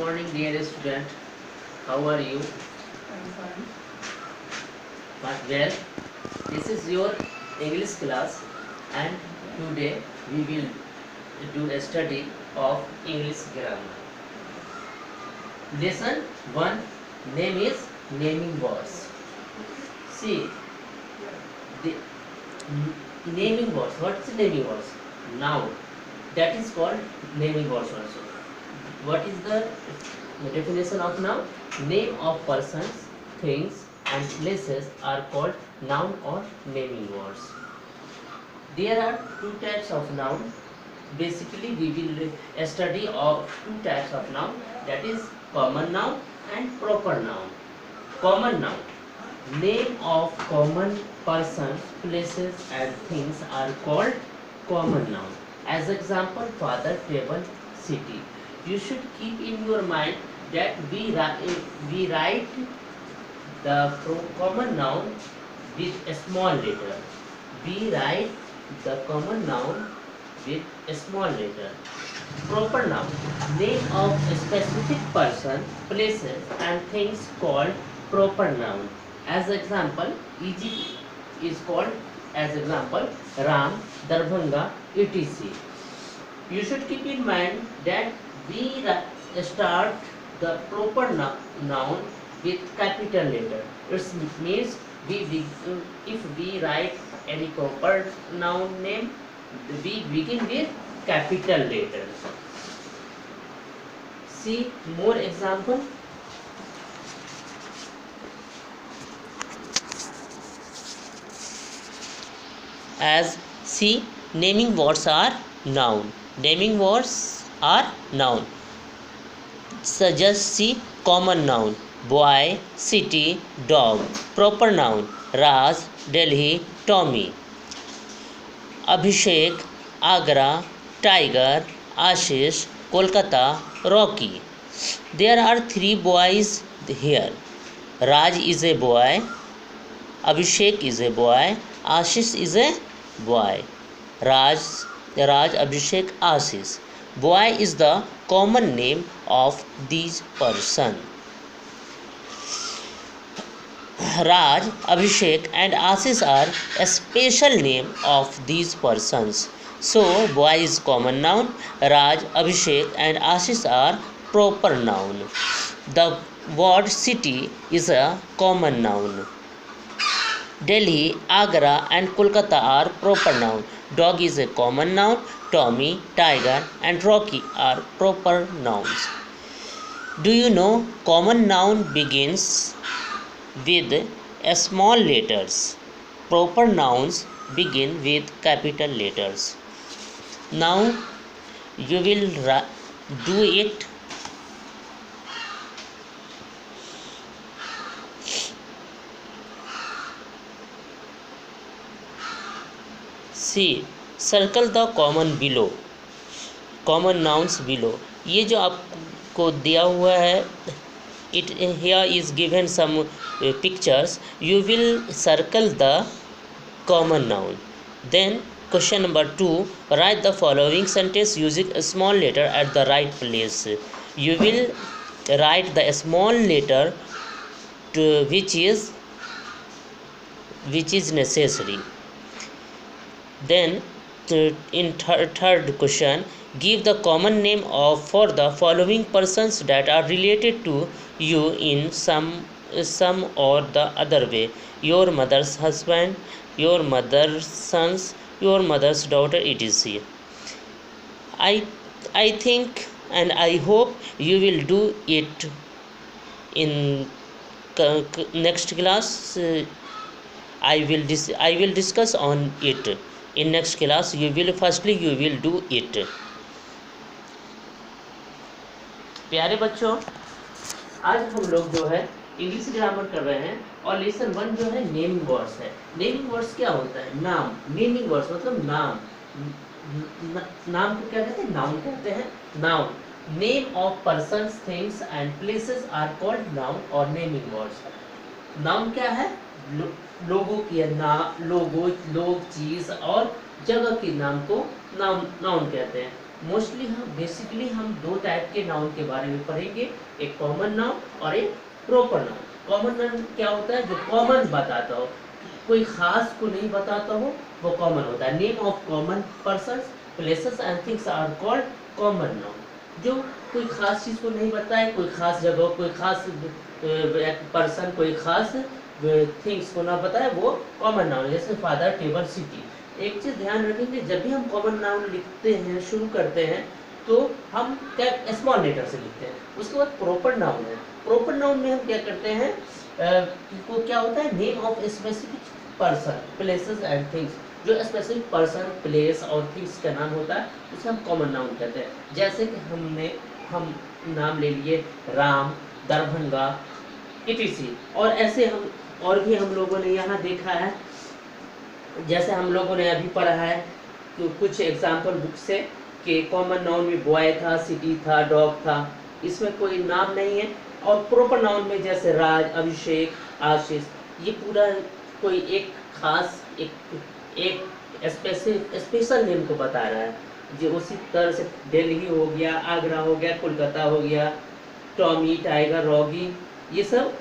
morning, dear student. How are you? I'm fine. But well, this is your English class, and today we will do a study of English grammar. Lesson 1. Name is naming words. See, the naming words. What is naming words? Noun. That is called naming words also. What is the definition of noun? Name of persons, things and places are called noun or naming words. There are two types of noun. Basically we will study of two types of noun, that is common noun and proper noun. Common noun. Name of common persons, places and things are called common noun. As example, father, table, city. You should keep in your mind that we write the common noun with a small letter. We write the common noun with a small letter. Proper noun. Name of a specific person, places and things called proper noun. As example, Egypt is called as example Ram, Darbhanga, etc. You should keep in mind that we start the proper noun with capital letter. It means if we write any proper noun name, we begin with capital letters. See more example. As see, naming words are noun. Naming words are noun. So just see common noun: boy, city, dog. Proper noun: Raj, Delhi, Tommy. Abhishek, Agra, Tiger, Ashish, Kolkata, Rocky. There are three boys here. Raj is a boy, Abhishek is a boy, Ashish is a boy. Raj, Abhishek, Ashish. Boy is the common name of these persons. Raj, Abhishek and Ashish are a special name of these persons. So, boy is common noun, Raj, Abhishek and Ashish are proper noun. The word city is a common noun. Delhi, Agra and Kolkata are proper noun. Dog is a common noun. Tommy, Tiger and Rocky are proper nouns. Do you know common noun begins with a small letters? Proper nouns begin with capital letters. Now you will do it. See, circle the common below, common nouns below. ये जो आपको दिया हुआ है, it here is given some pictures. You will circle the common noun. Then question number 2, write the following sentence using a small letter at the right place. You will write the small letter to which is necessary. Then in third question, give the common name for the following persons that are related to you in some or the other way: your mother's husband, your mother's sons, your mother's daughter, etc. I think and I hope you will do it in next class. I will discuss on it in next class. You will do it. प्यारे बच्चों, आज हम लोग जो है English grammar कर रहे हैं और लेसन 1 जो है नेमिंग वर्ड्स है। नेमिंग वर्ड्स क्या होता है? नाम। नेमिंग वर्ड्स मतलब नाम। नाम को क्या कहते हैं? नाउन कहते हैं। Noun. Name of persons, things and places are called noun और नेमिंग वर्ड्स। नाउन क्या है? लोगों की लोग, चीज और जगह के नाम को नाउन कहते हैं। मोस्टली हम बेसिकली हम दो टाइप के नाउन के बारे में पढ़ेंगे, एक कॉमन नाउन और एक प्रॉपर नाउन। कॉमन नाउन क्या होता है? जो कॉमन बताता हो, कोई खास को नहीं बताता हो, वो कॉमन होता है। Name of common person places and things are called common noun. जो कोई खास चीज़ को नहीं बताए, कोई खास जगह, कोई खास पर्सन, कोई खास थिंग्स को ना बताए, वो कॉमन नाउन है। जैसे फादर, टेबल, सिटी। एक चीज़ ध्यान रखेंगे, जब भी हम कॉमन नाउन लिखते हैं, शुरू करते हैं, तो हम क्या स्मॉल लेटर से लिखते हैं। उसके बाद प्रॉपर नाउन है। प्रॉपर नाउन में हम क्या करते हैं, को क्या होता है? Name of specific person places and things. जो स्पेसिफिक पर्सन, प्लेस और थिंग्स का नाम होता है, उसे हम कॉमन नाउन कहते हैं। जैसे कि हम नाम ले लिए राम, दरभंगा, इटीसी। और ऐसे हम और भी हम लोगों ने यहाँ देखा है, जैसे हम लोगों ने अभी पढ़ा है कि कुछ एग्जाम्पल बुक से कि कॉमन नाउन में बॉय था, सिटी था, डॉग था, इसमें कोई नाम नहीं है। और प्रॉपर नाउन में जैसे राज, अभिषेक, आशीष, ये पूरा कोई एक खास एक स्पेशल नेम को बता रहा है। जो उसी तरह से दिल्ली हो गया, आगरा हो गया, कोलकाता हो गया, टॉमी, टाइगर, रॉगी, ये सब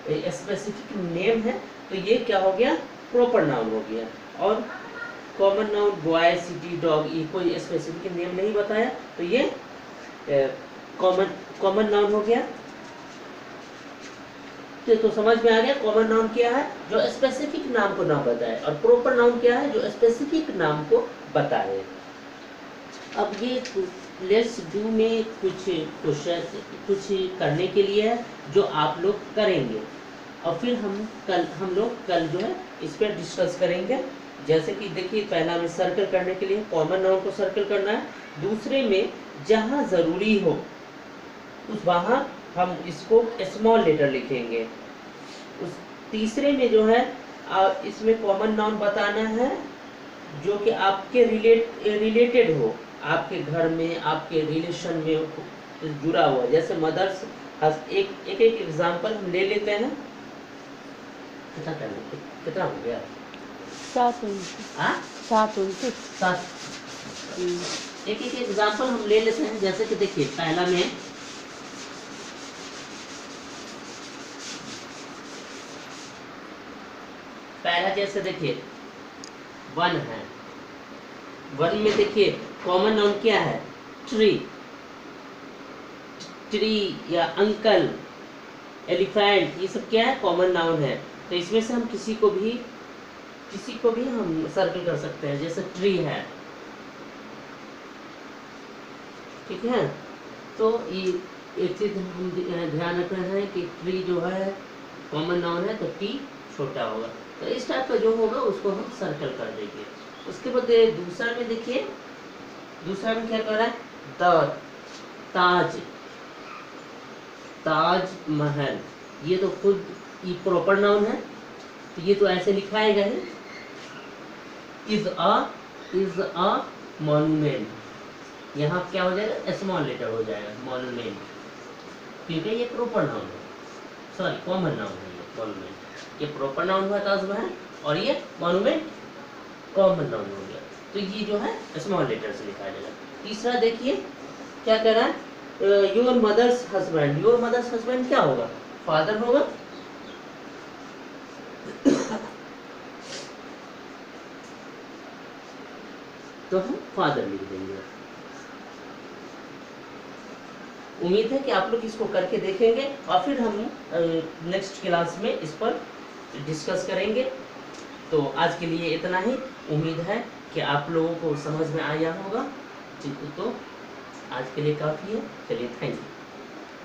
स्पेसिफिक नेम है। तो ये क्या हो गया? प्रॉपर नाउन हो गया। और common noun boy, city, dog, ये कोई स्पेसिफिक नेम नहीं बताया, तो ये कॉमन नाउन हो गया। तो समझ में आ गया कॉमन नाउन क्या है? जो स्पेसिफिक नाम को ना बताए। और प्रॉपर नाउन क्या है? जो स्पेसिफिक नाम को बताए। अब ये लेट्स डू में कुछ क्वेश्चन कुछ करने के लिए है, जो आप लोग करेंगे, और फिर हम लोग कल जो है इस पर डिस्कस करेंगे। जैसे कि देखिए, पहला में सर्कल करने के लिए कॉमन नाउन को सर्कल करना है। दूसरे में जहाँ ज़रूरी हो उस वहाँ हम इसको स्मॉल लेटर लिखेंगे। उस तीसरे में जो है इसमें कॉमन नाउन बताना है जो कि आपके रिलेटेड हो, आपके घर में, आपके रिलेशन में जुड़ा हुआ। जैसे मदर्स, एक एग्जांपल हम ले लेते हैं। कितना करना, कितना हो गया? 7। एक एग्जांपल हम ले लेते हैं। जैसे कि देखिए, पहला में जैसे देखिए 1 है। 1 में देखिए कॉमन नाउन क्या है? ट्री या अंकल, एलिफेंट, ये सब क्या है? कॉमन नाउन है। तो इसमें से हम किसी को भी हम सर्कल कर सकते हैं। जैसे ट्री है, ठीक है। तो ये एक चीज हम ध्यान रखना है कि ट्री जो है कॉमन नाउन है, तो टी छोटा होगा। तो इस टाइप का जो होगा उसको हम सर्कल कर देंगे। उसके बाद दूसरा में देखिए, दूसरा में क्या कर रहा है? ताज महल, ये तो खुद ये प्रॉपर नाउन है, तो ये तो ऐसे लिखाएगा ही, इज अ मॉन्यूमेंट। यहाँ क्या हो जाएगा? स्मॉल लेटर हो जाएगा, मॉन्यूमेंट, क्योंकि ये प्रॉपर नाउन है, सॉरी कॉमन नाउन है। ये मॉन्यूमेंट, ये प्रॉपर नाउन हुआ ताजमहल, और ये मॉन्यूमेंट कॉमन नाउन हो गया। तो ये जो है स्मॉल लेटर से लिखा जाएगा। तीसरा देखिए क्या कह रहा है? Your mother's husband. Your mother's husband क्या होगा? फादर होगा। तो हम फादर लिख देंगे। उम्मीद है कि आप लोग इसको करके देखेंगे, और फिर हम नेक्स्ट क्लास में इस पर डिस्कस करेंगे। तो आज के लिए इतना ही। उम्मीद है कि आप लोगों को समझ में आया होगा। तो आज के लिए काफ़ी है। चलिए, थैंक यू।